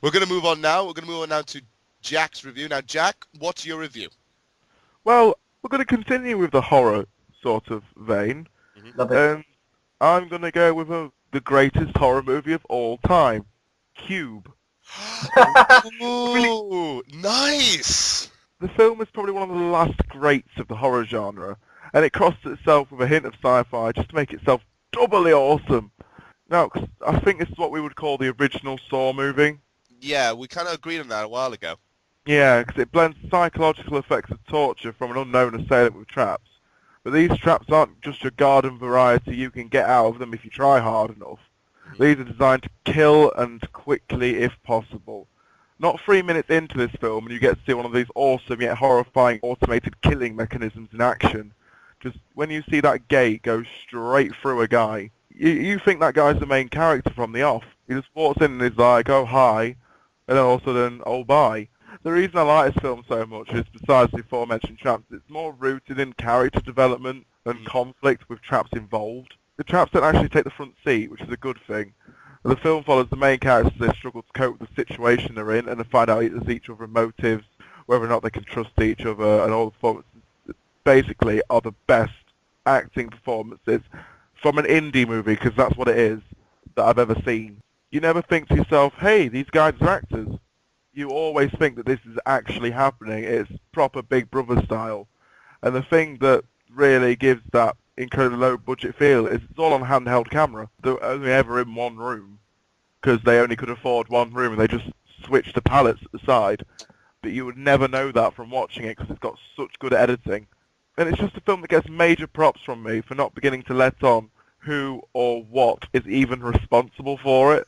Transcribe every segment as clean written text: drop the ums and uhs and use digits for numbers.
We're going to move on now. We're going to move on now to Jack's review. Now, Jack, what's your review? Well, we're going to continue with the horror sort of vein, Hmm Love it. and I'm going to go with the greatest horror movie of all time, Cube. Ooh, nice. The film is probably one of the last greats of the horror genre, and it crosses itself with a hint of sci-fi just to make itself doubly awesome. Now, 'cause I think this is what we would call the original Saw movie. Yeah, we kind of agreed on that a while ago. Yeah, because it blends psychological effects of torture from an unknown assailant with traps. But these traps aren't just your garden variety you can get out of them if you try hard enough. Mhm. These are designed to kill and quickly if possible. Not 3 minutes into this film and you get to see one of these awesome yet horrifying automated killing mechanisms in action. Just when you see that gate go straight through a guy, you think that guy's the main character from the off. He just walks in and he's like, oh hi, and then all of a sudden, oh bye. The reason I like this film so much is, besides the aforementioned traps, it's more rooted in character development and conflict with traps involved. The traps don't actually take the front seat, which is a good thing. The film follows the main characters as they struggle to cope with the situation they're in and to find out each other's motives, whether or not they can trust each other, and all the performances basically are the best acting performances from an indie movie, because that's what it is, that I've ever seen. You never think to yourself, hey, these guys are actors. You always think that this is actually happening. It's proper Big Brother style. And the thing that really gives that incredibly low budget feel is it's all on handheld camera. They're only ever in one room because they only could afford one room and they just switched the palettes at the side. But you would never know that from watching it because it's got such good editing. And it's just a film that gets major props from me for not beginning to let on who or what is even responsible for it.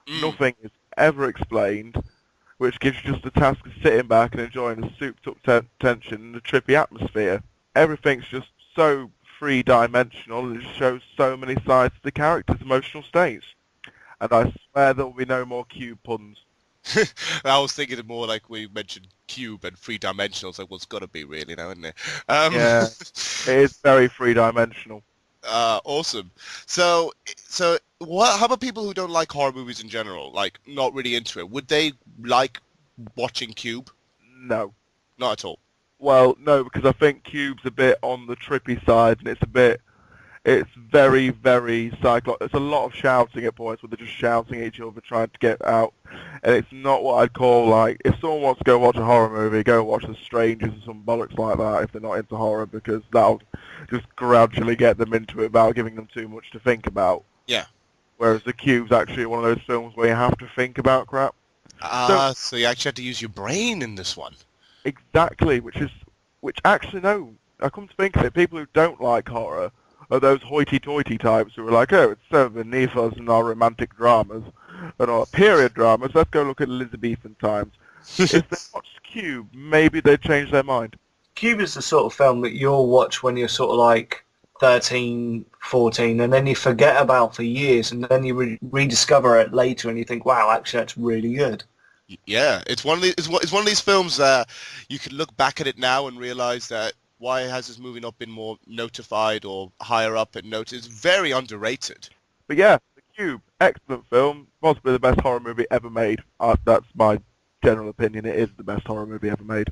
Mm. Nothing is ever explained, which gives you just the task of sitting back and enjoying the souped-up tension and the trippy atmosphere. Everything's just so three-dimensional and it just shows so many sides to the character's emotional states. And I swear there will be no more cube puns. I was thinking it more like we mentioned cube and three dimensionals. Like, well, it's got to be really now, isn't it? Yeah, it is very three-dimensional. Awesome. So what? How about people who don't like horror movies in general? Like, not really into it. Would they like watching Cube? No. Not at all. Well, no, because I think Cube's a bit on the trippy side, and it's very, very psycho. It's a lot of shouting at points where they're just shouting at each other, trying to get out, and it's not what I'd call, like, if someone wants to go watch a horror movie, go watch The Strangers or some bollocks like that if they're not into horror, because that'll just gradually get them into it without giving them too much to think about. Yeah. Whereas The Cube's actually one of those films where you have to think about crap. So you actually had to use your brain in this one. Exactly, which actually, no, I come to think of it, people who don't like horror are those hoity-toity types who are like, oh, it's so beneath us and our romantic dramas and our period dramas, let's go look at Elizabethan times. If they watched Cube, maybe they'd change their mind. Cube is the sort of film that you'll watch when you're sort of like 13, 14, and then you forget about for years, and then you rediscover it later, and you think, wow, actually, that's really good. Yeah, it's one of these. It's one of these films that you can look back at it now and realize that why has this movie not been more notified or higher up at notice? It's very underrated. But yeah, The Cube, excellent film, possibly the best horror movie ever made. That's my general opinion, it is the best horror movie ever made.